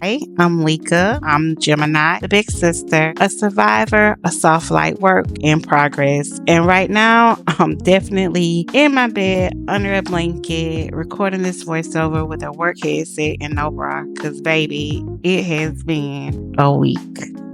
Hey, I'm Lika. I'm Gemini, the big sister, a survivor, a soft light work in progress. And right now, I'm definitely in my bed under a blanket, recording this voiceover with a work headset and no bra, because baby, it has been a week.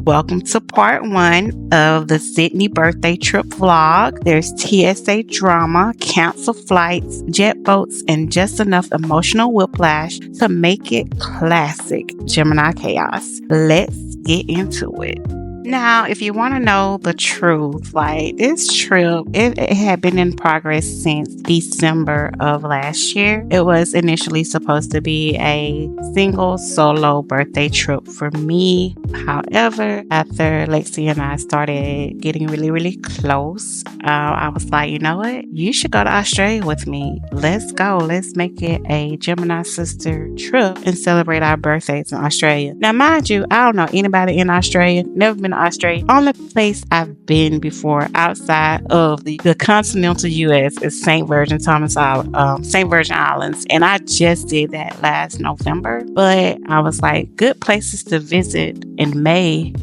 Welcome to part 1 of the Sydney birthday trip vlog. There's TSA drama, cancel flights, jet boats, and just enough emotional whiplash to make it classic Gemini chaos. Let's get into it. Now, if you want to know the truth, like this trip, it had been in progress since December of last year. It was initially supposed to be a single solo birthday trip for me. However, after Lexi and I started getting really close, I was like, you know what? You should go to Australia with me. Let's go. Let's make it a Gemini sister trip and celebrate our birthdays in Australia. Now, mind you, I don't know anybody in Australia. Never been to Australia. Only place I've been before outside of the continental U.S. is St. Virgin Islands, and I just did that last November. But I was like, good places to visit in May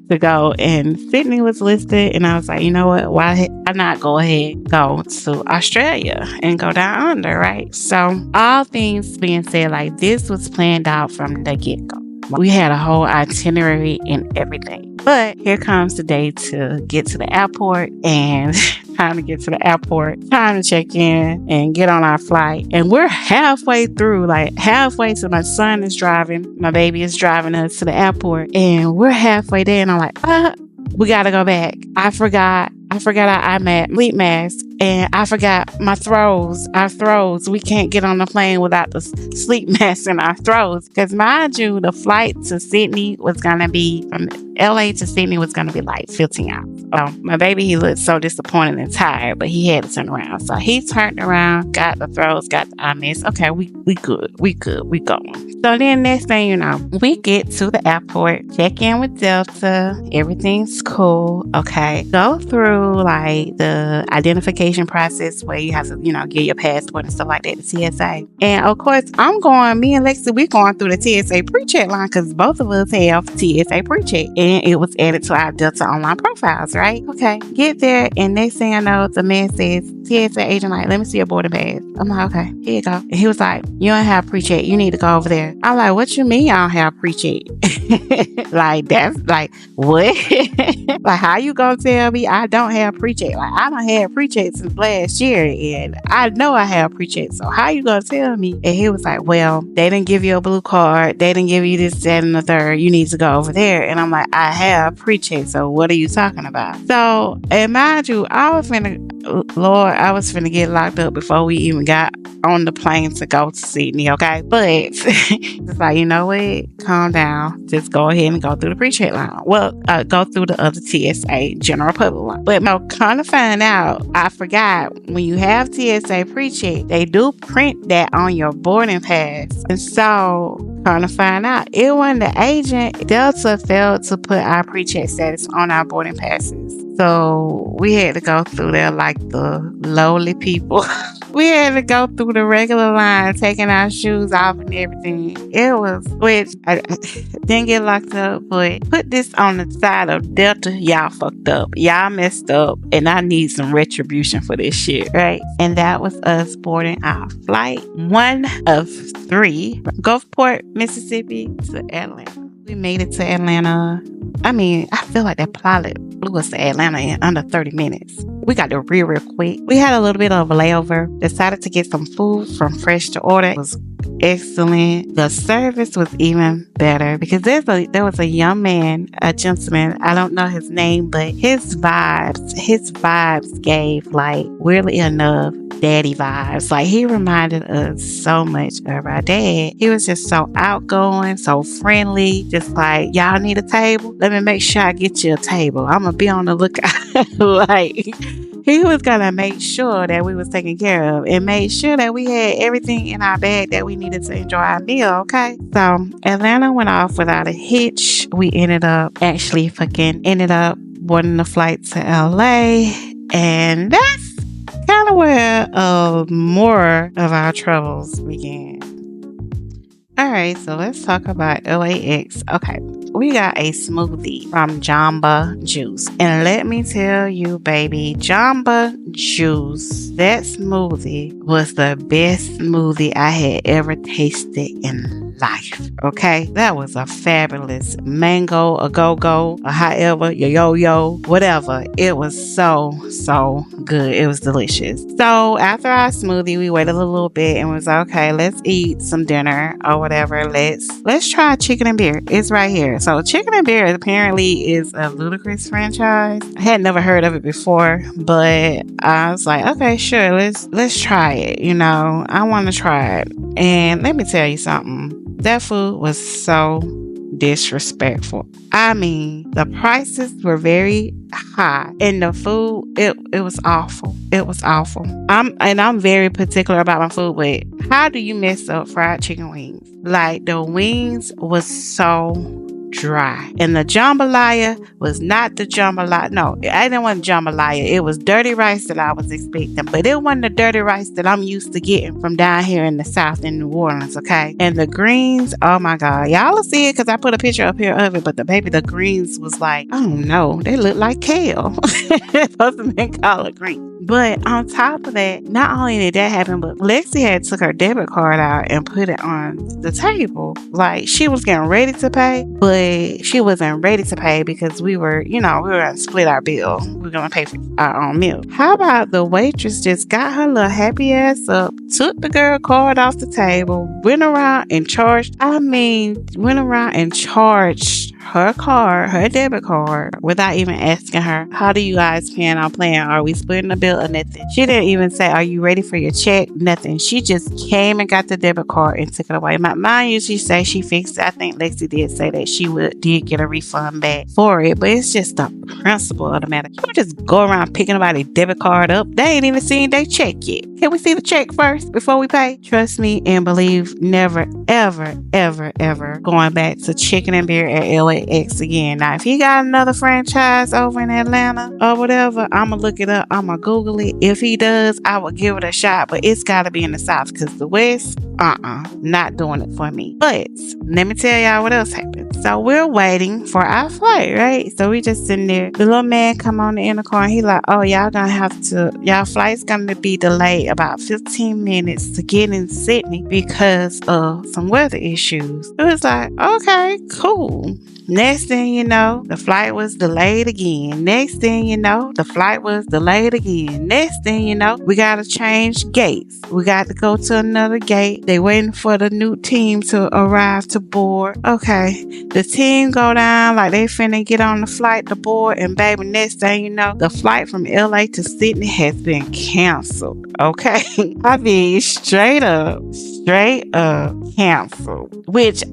to go, and Sydney was listed, and I was like, you know what? Why not go ahead, go to Australia and go down under, right? So all things being said, like this was planned out from the get-go. We had a whole itinerary and everything. But here comes the day to get to the airport, and time to get to the airport, time to check in and get on our flight. And we're halfway through, so my son is driving, my baby is driving us to the airport, and we're halfway there, and I'm like, we gotta go back. I forgot our sleep mask, and I forgot our throws. We can't get on the plane without the sleep mask in our throws. Because mind you, the flight to Sydney was gonna be from LA to Sydney was gonna be like 15 hours. My baby, he looked so disappointed and tired, but he had to turn around. So he turned around, got the throws, got the eye mask. Okay, we good, we going. So then next thing you know, we get to the airport, check in with Delta, everything's cool. Okay, go through like the identification process where you have to, get your passport and stuff like that to TSA. And of course, me and Lexi, we're going through the TSA Pre-Check line because both of us have TSA Pre-Check, and it was added to our Delta online profiles, right? Okay, get there, and next thing I know, the man says, TSA agent, like, let me see your boarding pass. I'm like, okay, here you go. And he was like, you don't have pre-check. You need to go over there. I'm like, what you mean I don't have pre-check? Like, that's like, what? Like, how you gonna tell me I don't have pre-check? Like, I don't have pre-check since last year, and I know I have pre-check. So how you gonna tell me? And he was like, well, they didn't give you a blue card. They didn't give you this, that, and the third. You need to go over there. And I'm like, I have pre-check. So what are you talking about? So, and mind you, I was finna get locked up before we even got on the plane to go to Sydney, okay? But it's like, you know what? Calm down. Just go ahead and go through the pre-check line. Well, go through the other TSA general public line. But no, kind of find out, I forgot, when you have TSA pre-check, they do print that on your boarding pass. And so, kind of find out, it wasn't the agent. Delta failed to put our pre-check status on our boarding passes. So we had to go through there like the lowly people. We had to go through the regular line, taking our shoes off and everything. It was, which I didn't get locked up, but put this on the side of Delta. Y'all fucked up. Y'all messed up, and I need some retribution for this shit, right? And that was us boarding our flight 1 of 3 from Gulfport, Mississippi to Atlanta. We made it to Atlanta. I mean, I feel like that pilot flew us to Atlanta in under 30 minutes. We got there real quick. We had a little bit of a layover. Decided to get some food from Fresh to Order. It was excellent. The service was even better because there was a young man, a gentleman. I don't know his name, but his vibes gave, like, weirdly enough, daddy vibes. Like, he reminded us so much of our dad. He was just so outgoing, so friendly, just like, y'all need a table? Let me make sure I get you a table. I'm gonna be on the lookout. Like, he was gonna make sure that we was taken care of and made sure that we had everything in our bag that we needed to enjoy our meal, okay? So Atlanta went off without a hitch. We ended up boarding the flight to LA, and that's kind of where more of our troubles began. All right, so let's talk about LAX. Okay, we got a smoothie from Jamba Juice. And let me tell you, baby, Jamba Juice, that smoothie was the best smoothie I had ever tasted in life. Okay, that was a fabulous mango, a go-go, a however, yo-yo, whatever. It was so good. It was delicious. So after our smoothie, we waited a little bit and was like, okay, let's eat some dinner or whatever. Let's try chicken and beer. It's right here. So chicken and beer apparently is a Ludacris franchise. I had never heard of it before, but I was like, okay, sure, let's try it. You know, I want to try it. And let me tell you something. That food was so disrespectful. I mean, the prices were very high and the food, it was awful. It was awful. I'm very particular about my food, but how do you mess up fried chicken wings? Like, the wings was so dry. And the jambalaya was not the jambalaya. No, I didn't want jambalaya. It was dirty rice that I was expecting, but it wasn't the dirty rice that I'm used to getting from down here in the South in New Orleans, okay? And the greens, oh my God. Y'all will see it because I put a picture up here of it, but the greens was like, I don't know, they look like kale. It's supposed to be collard green. But on top of that, not only did that happen, but Lexi had took her debit card out and put it on the table. Like, she was getting ready to pay, but she wasn't ready to pay because we were going to split our bill. We were going to pay for our own meal. How about the waitress just got her little happy ass up, took the girl card off the table, went around and charged her debit card without even asking her, how do you guys plan on playing? Are we splitting the bill or nothing? She didn't even say, are you ready for your check? Nothing. She just came and got the debit card and took it away. Mine usually say she fixed it. I think Lexi did say that she did get a refund back for it, but it's just the principle of the matter. You don't just go around picking somebody's debit card up. They ain't even seen their check yet. Can we see the check first before we pay? Trust me and believe, never, ever, ever, ever going back to chicken and beer at LAX again. Now, if he got another franchise over in Atlanta or whatever, I'm going to look it up. I'm going to Google it. If he does, I will give it a shot, but it's got to be in the South because the West, not doing it for me. But let me tell y'all what else happened. So we're waiting for our flight, right? So we just sitting there. The little man come on the intercom. He like, oh, y'all flight's going to be delayed about 15 minutes to get in Sydney because of some weather issues. It was like, okay, cool. Next thing you know, the flight was delayed again. Next thing you know, the flight was delayed again. Next thing you know, we got to change gates. We got to go to another gate. They waiting for the new team to arrive to board. Okay, the team go down like they finna get on the flight to board, and baby, next thing you know, the flight from LA to Sydney has been canceled. Okay, I mean, straight up canceled, which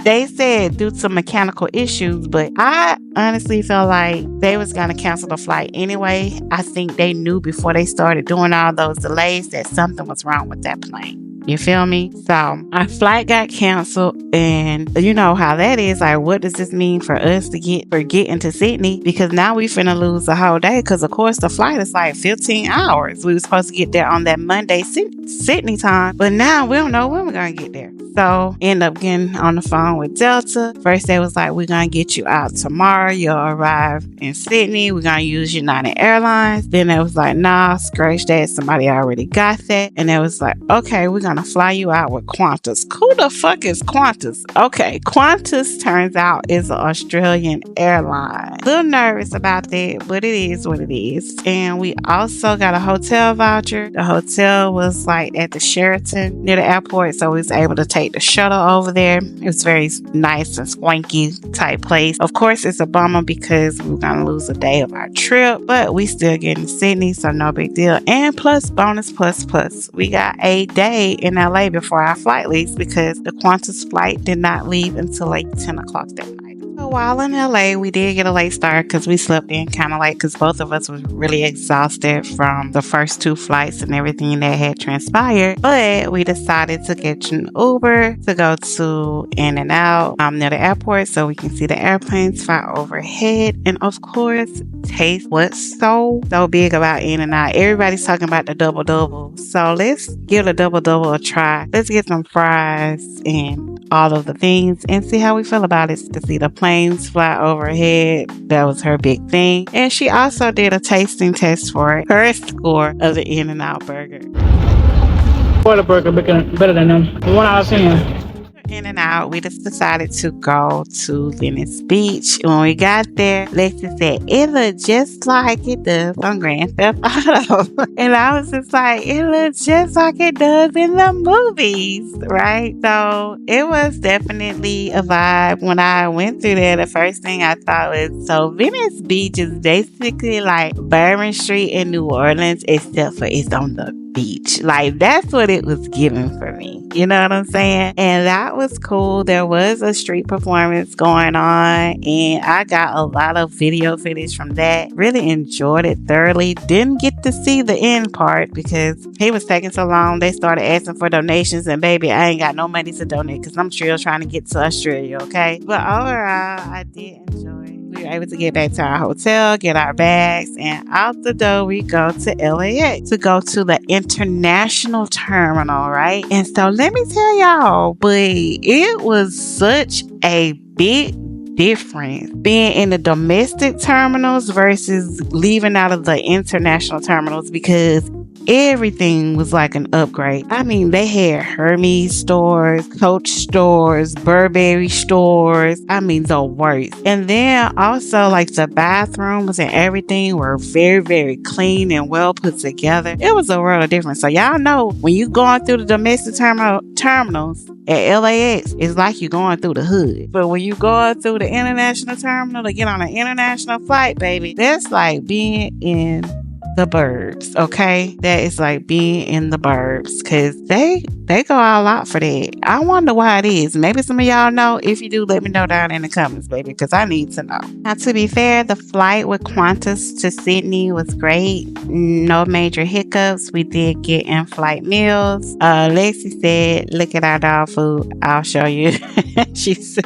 they said due to mechanical issues, but I honestly feel like they was going to cancel the flight anyway. I think they knew before they started doing all those delays that something was wrong with that plane. You feel me? So our flight got canceled, and you know how that is. Like, what does this mean for us to get into Sydney? Because now we finna lose the whole day. Because of course the flight is like 15 hours. We were supposed to get there on that Monday Sydney time, but now we don't know when we're gonna get there. So end up getting on the phone with Delta. First they was like, we're gonna get you out tomorrow. You'll arrive in Sydney. We're gonna use United Airlines. Then they was like, nah, scratch that. Somebody already got that. And they was like, okay, we're gonna fly you out with Qantas. Who the fuck is Qantas? Okay, Qantas turns out is an Australian airline. A little nervous about that, but it is what it is. And we also got a hotel voucher. The hotel was like at the Sheraton near the airport, so we was able to take the shuttle over there. It was very nice and swanky type place. Of course, it's a bummer because we're gonna lose a day of our trip, but we still getting to Sydney, so no big deal. And plus, bonus plus, we got a day in LA before our flight leaves because the Qantas flight did not leave until like 10 o'clock that night. So while in LA, we did get a late start because we slept in kind of late because both of us was really exhausted from the first two flights and everything that had transpired. But we decided to get an Uber to go to In-N-Out near the airport so we can see the airplanes fly overhead. And of course, taste what's so big about In-N-Out. Everybody's talking about the double-double. So let's give the double-double a try. Let's get some fries and all of the things and see how we feel about it. To see the planes fly overhead, that was her big thing. And she also did a tasting test for her score of the In-N-Out burger. Burger better than them. 1 out of 10. In-N-Out, we just decided to go to Venice Beach. When we got there, Lexi said, it looked just like it does on Grand Theft Auto. And I was just like, it looks just like it does in the movies, right? So it was definitely a vibe. When I went through there, the first thing I thought was, so Venice Beach is basically like Bourbon Street in New Orleans, except for it's on the beach. Like, that's what it was giving for me. You know what I'm saying? And that was cool. There was a street performance going on, and I got a lot of video footage from that. Really enjoyed it thoroughly. Didn't get to see the end part because he was taking so long. They started asking for donations, and baby, I ain't got no money to donate because I'm still trying to get to Australia, okay? But overall, I did enjoy it. We were able to get back to our hotel, get our bags, and out the door we go to LAX to go to the international terminal, right? And so let me tell y'all, but it was such a big difference being in the domestic terminals versus leaving out of the international terminals, because everything was like an upgrade. I mean, they had Hermes stores, Coach stores, Burberry stores. I mean, the worst. And then also like the bathrooms and everything were very, very clean and well put together. It was a world of difference. So y'all know when you going through the domestic terminals at LAX, it's like you're going through the hood. But when you going through the international terminal to get on an international flight, baby, that's like being in the burbs, okay? That is like being in the burbs, because they go all out for that. I wonder why it is. Maybe some of y'all know. If you do, let me know down in the comments, baby, because I need to know. Now, to be fair, the flight with Qantas to Sydney was great. No major hiccups. We did get in-flight meals. Lexi said, look at our dog food. I'll show you. She said,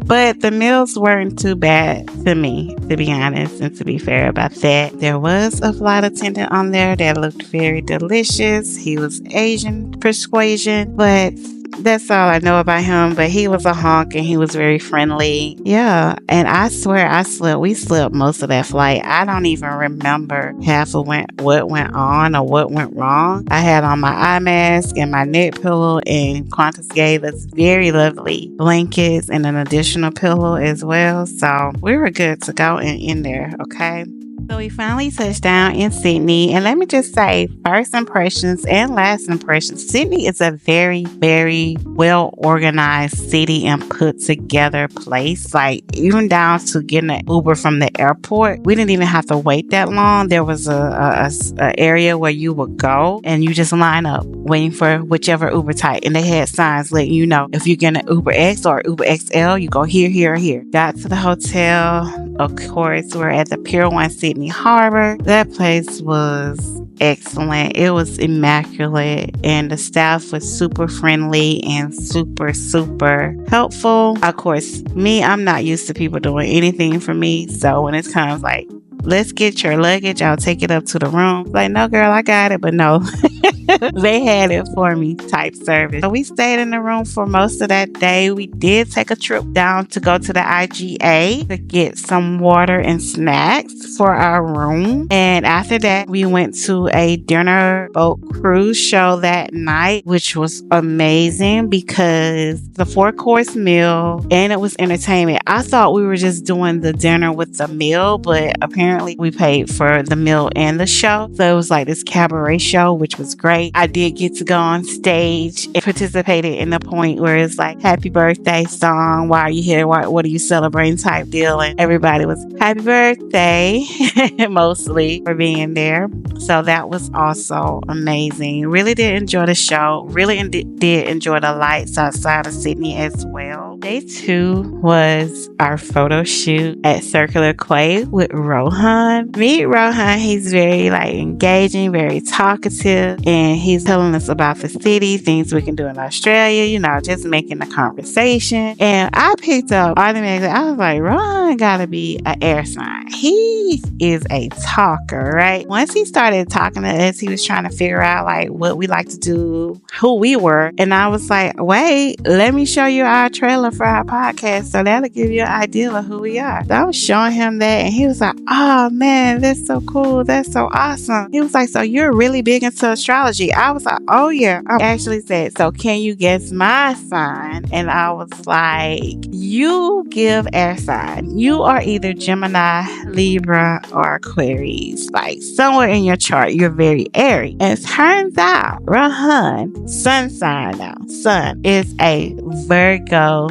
but the meals weren't too bad to me, to be honest, and to be fair about that. There was a flight attendant on there that looked very delicious. He was Asian persuasion, but that's all I know about him. But he was a honk and he was very friendly. Yeah, and I swear we slept most of that flight. I don't even remember half of what went on or what went wrong. I had on my eye mask and my neck pillow, and Qantas gave us very lovely blankets and an additional pillow as well. So we were good to go and in there, okay? So we finally touched down in Sydney, and let me just say, first impressions and last impressions, Sydney is a very, very well organized city and put together place. Like, even down to getting an Uber from the airport, we didn't even have to wait that long. There was a area where you would go and you just line up waiting for whichever Uber type, and they had signs letting you know if you're getting an Uber X or Uber XL, you go here, here, or here. Got to the hotel. Of course, we're at the Pier 1 Sydney Harbor. That place was excellent. It was immaculate, and the staff was super friendly and super, super helpful. Of course, I'm not used to people doing anything for me. So when it comes like, let's get your luggage, I'll take it up to the room. Like, no, girl, I got it. But no, they had it for me type service. So we stayed in the room for most of that day. We did take a trip down to go to the IGA to get some water and snacks for our room. And after that, we went to a dinner boat cruise show that night, which was amazing because the 4-course meal and it was entertainment. I thought we were just doing the dinner with the meal, but apparently we paid for the meal and the show. So it was like this cabaret show, which was great. I did get to go on stage and participated in the point where it's like happy birthday song, why are you here, what are you celebrating type deal, and everybody was happy birthday mostly for being there. So that was also amazing. Really did enjoy the show. Really did enjoy the lights outside of Sydney as well. Day 2 was our photo shoot at Circular Quay with Rohan. Meet Rohan. He's very engaging, very talkative, and and he's telling us about the city, things we can do in Australia, just making a conversation. And I picked up automatically, I was like, Rohan gotta be an air sign. He is a talker, right? Once he started talking to us, he was trying to figure out like what we like to do, who we were. And I was like, wait, let me show you our trailer for our podcast. So that'll give you an idea of who we are. So I was showing him that, and he was like, oh man, that's so cool. That's so awesome. He was like, so you're really big into astrology? I was like, oh yeah. I actually said, so can you guess my sign? And I was like, you give air sign. You are either Gemini, Libra, or Aquarius. Like somewhere in your chart, you're very airy. And it turns out Rohan, sun sign now, sun is a Virgo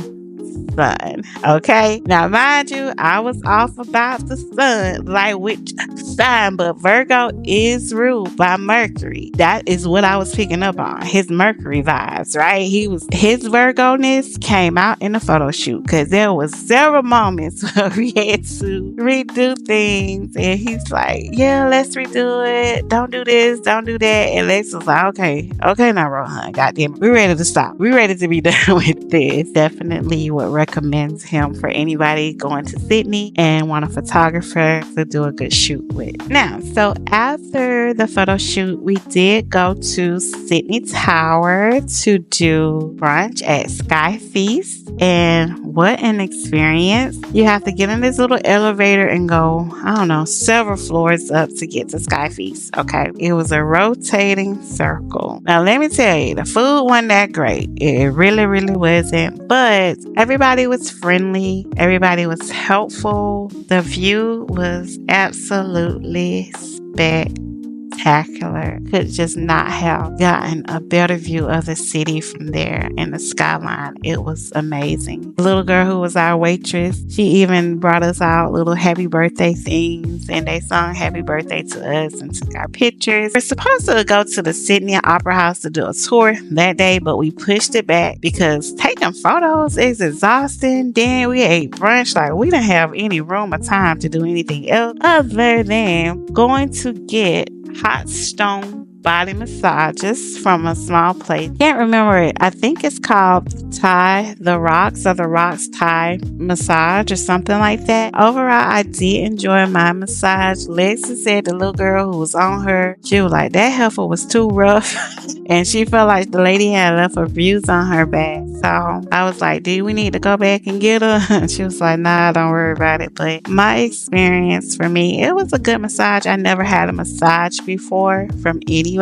sun. Okay, now mind you, I was off about the sun, like which sign, but Virgo is ruled by Mercury. That is what I was picking up on, his Mercury vibes, right? His Virgo-ness came out in the photo shoot, because there was several moments where we had to redo things, and he's like, yeah, let's redo it, don't do this, don't do that. And Lex was like, okay now, Rohan, goddamn it, we're ready to stop, we're ready to be done with this. Definitely would recommend him for anybody going to Sydney and want a photographer to do a good shoot with. Now, so after the photo shoot, we did go to Sydney Tower to do brunch at Sky Feast, and what an experience. You have to get in this little elevator and go, I don't know, several floors up to get to Sky Feast. Okay, it was a rotating circle. Now let me tell you, the food wasn't that great. It really wasn't, but everybody was friendly, everybody was helpful. The view was absolutely spectacular. Could just not have gotten a better view of the city from there and the skyline. It was amazing. The little girl who was our waitress, she even brought us out little happy birthday things, and they sung happy birthday to us and took our pictures. We're supposed to go to the Sydney Opera House to do a tour that day, but we pushed it back because taking photos is exhausting. Then we ate brunch, like we didn't have any room or time to do anything else other than going to get hot stone body massages from a small place. Can't remember it. I think it's called The Rocks Thai Massage or something like that. Overall, I did enjoy my massage. Lexi said the little girl who was on her, she was like, that heifer was too rough. And she felt like the lady had left a bruise on her back. So I was like, do we need to go back and get her? And she was like, nah, don't worry about it. But my experience, for me, it was a good massage. I never had a massage before from anybody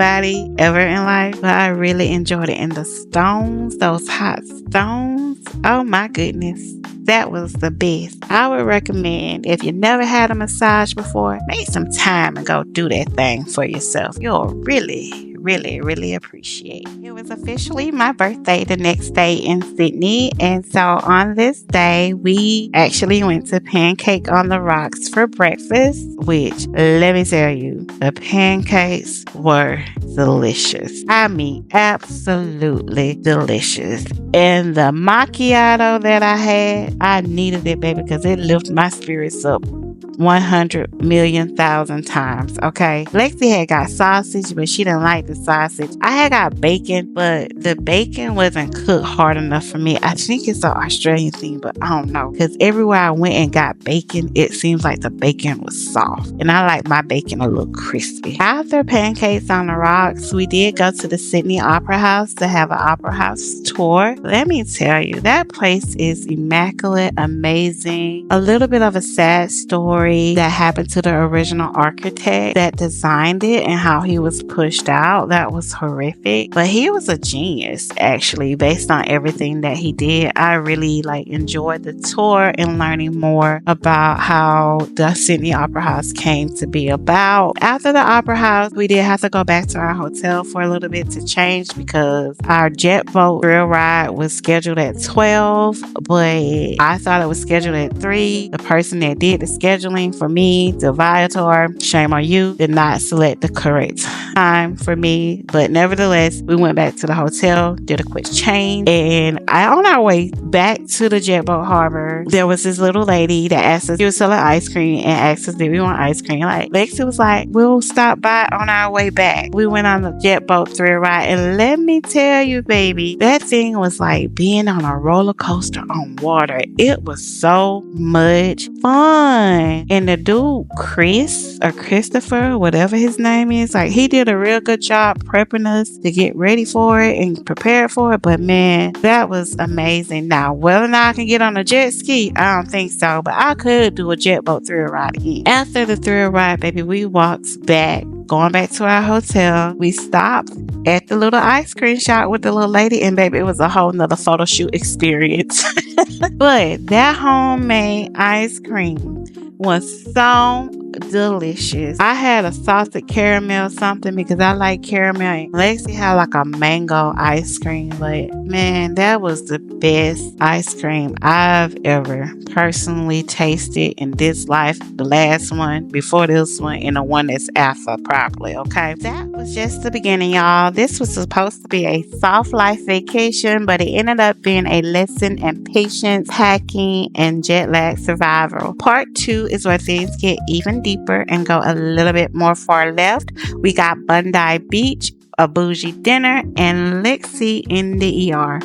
ever in life, but I really enjoyed it. And the stones, those hot stones, oh my goodness, that was the best. I would recommend, if you never had a massage before, make some time and go do that thing for yourself. You'll really appreciate. It was officially my birthday the next day in Sydney, and so on this day we actually went to Pancake on the Rocks for breakfast, which, let me tell you, the pancakes were delicious. I mean, absolutely delicious. And the macchiato that I had, I needed it, baby, because it lifted my spirits up 100,000,000 times. Okay, Lexi had got sausage, but she didn't like the sausage. I had got bacon, but the bacon wasn't cooked hard enough for me. I think it's an Australian thing, but I don't know, because everywhere I went and got bacon, it seems like the bacon was soft, and I like my bacon a little crispy. After Pancakes on the Rocks, we did go to the Sydney Opera House to have an opera house tour. Let me tell you, that place is immaculate, amazing. A little bit of a sad story that happened to the original architect that designed it and how he was pushed out. That was horrific, but he was a genius, actually, based on everything that he did. I really enjoyed the tour and learning more about how the Sydney Opera House came to be about. After the Opera House, we did have to go back to our hotel for a little bit to change because our jet boat thrill ride was scheduled at 12, but I thought it was scheduled at 3. The person that did the scheduling traveling for me to Viator. Shame on you, did not select the correct time for me. But nevertheless, we went back to the hotel, did a quick change, and on our way back to the jet boat harbor, there was this little lady that asked us, she was selling ice cream and asked us, did we want ice cream? Like, Lexi was like, we'll stop by on our way back. We went on the jet boat thrill ride, and let me tell you, baby, that thing was like being on a roller coaster on water. It was so much fun. And the dude, Chris or Christopher, whatever his name is, like, he did a real good job prepping us to get ready for it and prepared for it. But man, that was amazing. Now, whether or not I can get on a jet ski, I don't think so, but I could do a jet boat thrill ride again. After the thrill ride, baby, we walked back, going back to our hotel. We stopped at the little ice cream shop with the little lady, and baby, it was a whole nother photo shoot experience. But that homemade ice cream was so delicious. I had a salted caramel something because I like caramel. Lexi had like a mango ice cream, but man, that was the best ice cream I've ever personally tasted in this life. The last one before this one and the one that's after, probably. Okay, that was just the beginning, y'all. This was supposed to be a soft life vacation, but it ended up being a lesson in patience, packing, and jet lag survival. Part 2 is where things get even deeper and go a little bit more far left. We got Bondi Beach, a bougie dinner, and Lexi in the ER.